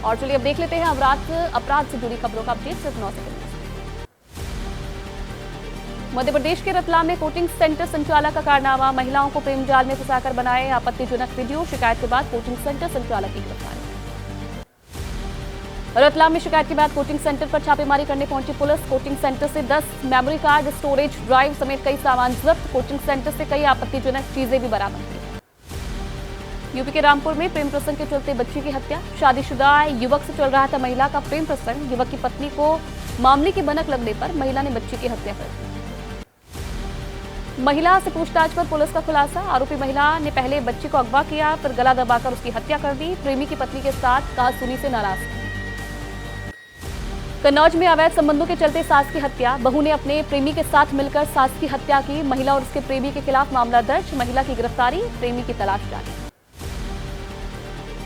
और चलिए अब देख लेते हैं अपराध से जुड़ी खबरों का अपडेट सिर्फ 9 सेकंड में। मध्य प्रदेश के रतलाम में कोचिंग सेंटर संचालक का कारनामा, महिलाओं को प्रेम जाल में फंसाकर बनाए आपत्तिजनक वीडियो, शिकायत के बाद कोचिंग सेंटर संचालक की गिरफ्तारी। रतलाम में शिकायत के बाद कोचिंग सेंटर पर छापेमारी करने पहुंची पुलिस। कोचिंग सेंटर से 10 मेमोरी कार्ड, स्टोरेज ड्राइव समेत कई सामान जब्त। कोचिंग सेंटर से कई आपत्तिजनक चीजें भी बरामद की। यूपी के रामपुर में प्रेम प्रसंग के चलते बच्ची की हत्या, शादीशुदा युवक से चल रहा था महिला का प्रेम प्रसंग। युवक की पत्नी को मामले की भनक लगने पर महिला ने बच्ची की हत्या कर दी। महिला से पूछताछ पर पुलिस का खुलासा, आरोपी महिला ने पहले बच्ची को अगवा किया, फिर गला दबाकर उसकी हत्या कर दी। प्रेमी की पत्नी के साथ कहासुनी से नाराज थी। कन्नौज में अवैध संबंधों के चलते सास की हत्या, बहू ने अपने प्रेमी के साथ मिलकर सास की हत्या की। महिला और उसके प्रेमी के खिलाफ मामला दर्ज, महिला की गिरफ्तारी, प्रेमी की तलाश जारी।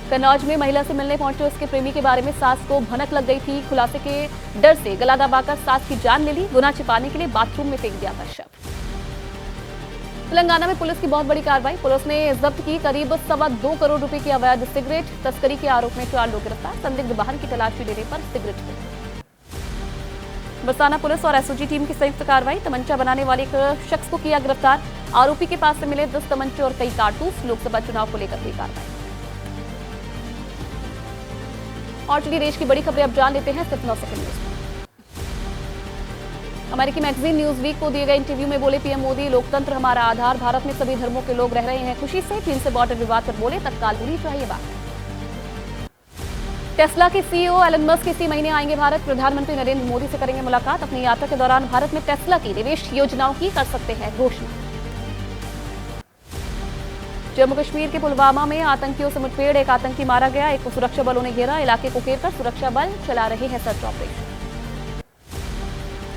कन्नौज में महिला से मिलने पहुंचे उसके प्रेमी के बारे में सास को भनक लग गई थी। खुलासे के डर से गला दबाकर सास की जान ले ली, गुनाह छिपाने के लिए बाथरूम में फेंक दिया था शव। तेलंगाना में पुलिस की बहुत बड़ी कार्रवाई, पुलिस ने जब्त की करीब 2.25 करोड़ रुपए की अवैध सिगरेट। तस्करी के आरोप में 4 लोग गिरफ्तार, संदिग्ध वाहन की तलाशी लेने पर सिगरेट मिली। बरसाना पुलिस और एसओजी टीम की संयुक्त कार्रवाई, तमंचा बनाने वाले एक शख्स को किया गिरफ्तार। आरोपी के पास से मिले 10 तमंचे और कई कारतूस। लोकसभा चुनाव को लेकर हुई कार्रवाई। और चलिए देश की बड़ी खबरें अब जान लेते हैं सिर्फ 9 सेकंड में। अमेरिकी मैगजीन न्यूज वीक को दिए गए इंटरव्यू में बोले पीएम मोदी, लोकतंत्र हमारा आधार, भारत में सभी धर्मों के लोग रह रहे हैं खुशी से। चीन से बॉर्डर विवाद पर बोले, तत्काल होनी चाहिए बात। टेस्ला के सीईओ एलन मस्क इसी महीने आएंगे भारत, प्रधानमंत्री नरेंद्र मोदी से करेंगे मुलाकात। अपनी यात्रा के दौरान भारत में टेस्ला की निवेश योजनाओं की कर सकते हैं घोषणा। जम्मू कश्मीर के पुलवामा में आतंकियों से मुठभेड़, एक आतंकी मारा गया, एक को सुरक्षा बलों ने घेरा। इलाके को घेरकर सुरक्षा बल चला रहे हैं सर्च ऑपरेशन।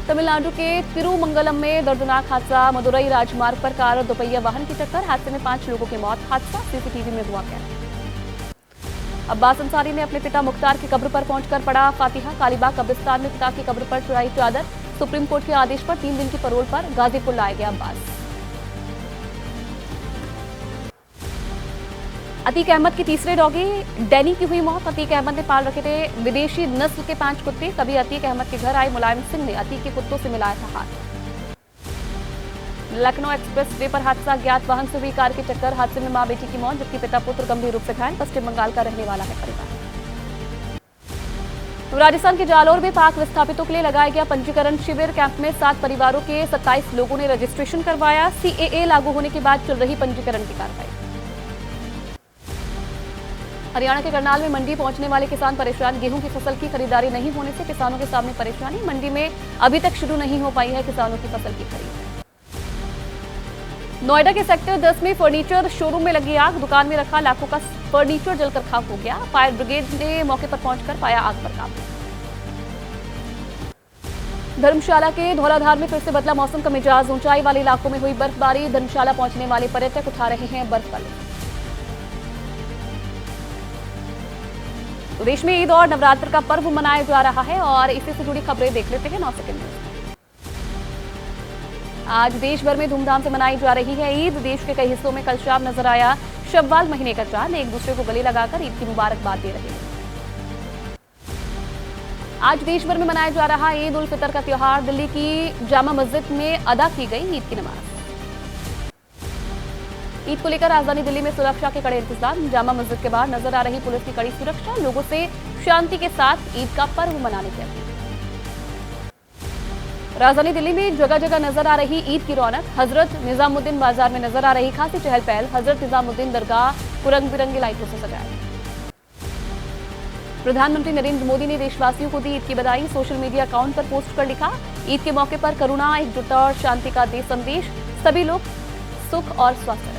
तमिलनाडु के तिरुमंगलम में दर्दनाक हादसा, मदुरई राजमार्ग पर कार और दोपहिया वाहन की टक्कर, हादसे में 5 लोगों की मौत। हादसा सीसीटीवी में हुआ कैद। अब्बास अंसारी ने अपने पिता मुख्तार की कब्र पर पहुंचकर पढ़ा फातिहा। कालीबाग कब्रिस्तान में पिता की कब्र पर चढ़ाई चादर। सुप्रीम कोर्ट के आदेश पर 3 दिन की पैरोल पर गाजीपुर लाए गए अब्बास। अतीक अहमद की तीसरे डॉगी डैनी की हुई मौत। अतीक अहमद ने पाल रखे थे विदेशी नस्ल के 5 कुत्ते। कभी अतीक अहमद के घर आए मुलायम सिंह ने अतीक के कुत्तों से मिलाया था हाथ। लखनऊ एक्सप्रेस वे पर हादसा, ज्ञात वाहन से हुई कार की टक्कर। हादसे में मां बेटी की मौत, जबकि पिता पुत्र गंभीर रूप से घायल। पश्चिम बंगाल का रहने वाला है परिवार। राजस्थान के जालोर में पाक विस्थापितों के लिए लगाया गया पंजीकरण शिविर। कैंप में 7 परिवारों के 27 लोगों ने रजिस्ट्रेशन करवाया। सीएए लागू होने के बाद चल रही पंजीकरण की कार्रवाई। हरियाणा के करनाल में मंडी पहुंचने वाले किसान परेशान, गेहूं की फसल की खरीदारी नहीं होने से किसानों के सामने परेशानी। मंडी में अभी तक शुरू नहीं हो पाई है किसानों की फसल की खरीद। नोएडा के सेक्टर 10 में फर्नीचर शोरूम में लगी आग, दुकान में रखा लाखों का फर्नीचर जलकर खाक हो गया। फायर ब्रिगेड ने मौके पर पहुंचकर पाया आग पर काबू। धर्मशाला के धौलाधार में फिर से बदला मौसम का मिजाज, ऊंचाई वाले इलाकों में हुई बर्फबारी। धर्मशाला पहुंचने वाले पर्यटक उठा रहे हैं बर्फ का लुत्फ। देश में ईद और नवरात्र का पर्व मनाया जा रहा है और इसी से जुड़ी खबरें देख लेते हैं 9 सेकंड में। आज देश भर में धूमधाम से मनाई जा रही है ईद। देश के कई हिस्सों में कल शाम नजर आया शव्वाल महीने का चांद, एक दूसरे को गले लगाकर ईद की मुबारकबाद दे रहे हैं। आज देश भर में मनाया जा रहा ईद उल फितर का त्योहार। दिल्ली की जामा मस्जिद में अदा की गई ईद की नमाज। ईद को लेकर राजधानी दिल्ली में सुरक्षा के कड़े इंतजाम। जामा मस्जिद के बाहर नजर आ रही पुलिस की कड़ी सुरक्षा, लोगों से शांति के साथ ईद का पर्व मनाने की अपील। राजधानी दिल्ली में जगह जगह नजर आ रही ईद की रौनक। हजरत निजामुद्दीन बाजार में नजर आ रही खासी चहल पहल। हजरत निजामुद्दीन दरगाह को रंग बिरंगी लाइटों से सजाया। प्रधानमंत्री नरेंद्र मोदी ने देशवासियों को दी ईद की बधाई। सोशल मीडिया अकाउंट पर पोस्ट कर लिखा, ईद के मौके पर करुणा, एकजुटता और शांति का दे संदेश, सभी लोग सुख और स्वस्थ रहें।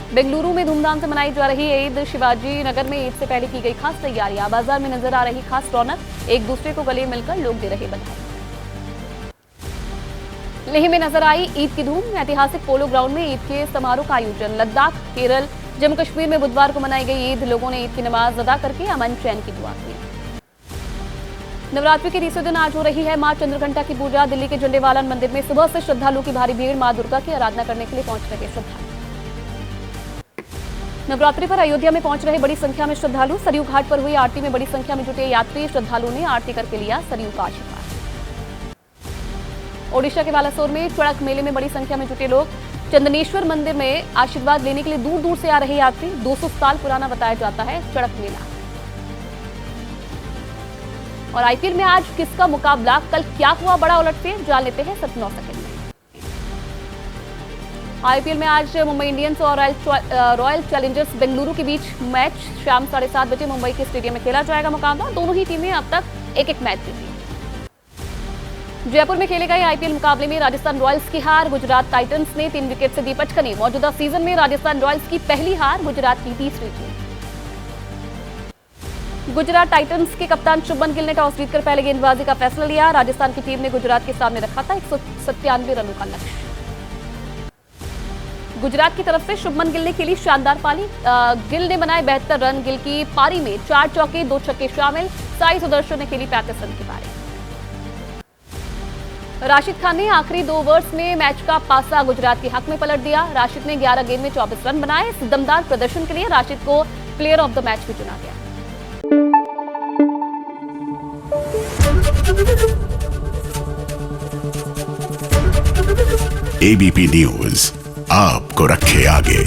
बेंगलुरु में धूमधाम से मनाई जा रही ईद। शिवाजी नगर में ईद से पहले की गई खास तैयारियां। बाजार में नजर आ रही खास रौनक, एक दूसरे को गले मिलकर लोग दे रहे बधाई। लेह में नजर आई ईद की धूम। ऐतिहासिक पोलो ग्राउंड में ईद के समारोह का आयोजन। लद्दाख, केरल, जम्मू कश्मीर में बुधवार को मनाई गई ईद। लोगों ने ईद की नमाज अदा करके अमन चैन की दुआ की। नवरात्रि के तीसरे दिन आज हो रही है मां चंद्रघंटा की पूजा। दिल्ली के झंडेवालन मंदिर में सुबह से श्रद्धालुओं की भारी भीड़। मां दुर्गा की आराधना करने के लिए पहुंच रहे श्रद्धालु। नवरात्रि पर अयोध्या में पहुंच रहे बड़ी संख्या में श्रद्धालु। सरयू घाट पर हुई आरती में बड़ी संख्या में जुटे यात्री श्रद्धालुओं ने आरती करके लिया सरयू का आशीर्वाद। ओडिशा के बालासोर में चड़क मेले में बड़ी संख्या में जुटे लोग। चंदनेश्वर मंदिर में आशीर्वाद लेने के लिए दूर दूर से आ रहे यात्री। 200 साल पुराना बताया जाता है चड़क मेला। और आईपीएल में आज किसका मुकाबला, कल क्या हुआ बड़ा उलटफेर, जान लेते हैं सिर्फ 9 सेकंड में। आईपीएल में आज मुंबई इंडियंस और रॉयल चैलेंजर्स बेंगलुरु के बीच मैच शाम 7:30 बजे मुंबई के स्टेडियम में खेला जाएगा मुकाबला। दोनों ही टीमें अब तक एक मैच जीती। जयपुर में खेले गए आईपीएल मुकाबले में राजस्थान रॉयल्स की हार, गुजरात टाइटंस ने 3 विकेट से दी पचकनी। मौजूदा सीजन में राजस्थान रॉयल्स की पहली हार, गुजरात की तीसरी जीत। गुजरात टाइटंस के कप्तान शुभमन गिल ने टॉस जीतकर पहले गेंदबाजी का फैसला लिया। राजस्थान की टीम ने गुजरात के सामने रखा था 197 रनों का लक्ष्य। गुजरात की तरफ से शुभमन गिल ने खेली शानदार पारी। गिल ने बनाए 72 रन। गिल की पारी में 4 चौके 2 छक्के शामिल। साई सुदर्शन ने खेली 35 रन की पारी। राशिद खान ने आखिरी 2 ओवर्स में मैच का पासा गुजरात के हक में पलट दिया। राशिद ने 11 गेंद में 24 रन बनाए। इस दमदार प्रदर्शन के लिए राशिद को प्लेयर ऑफ द मैच भी चुना गया। एबीपी न्यूज आपको रखे आगे।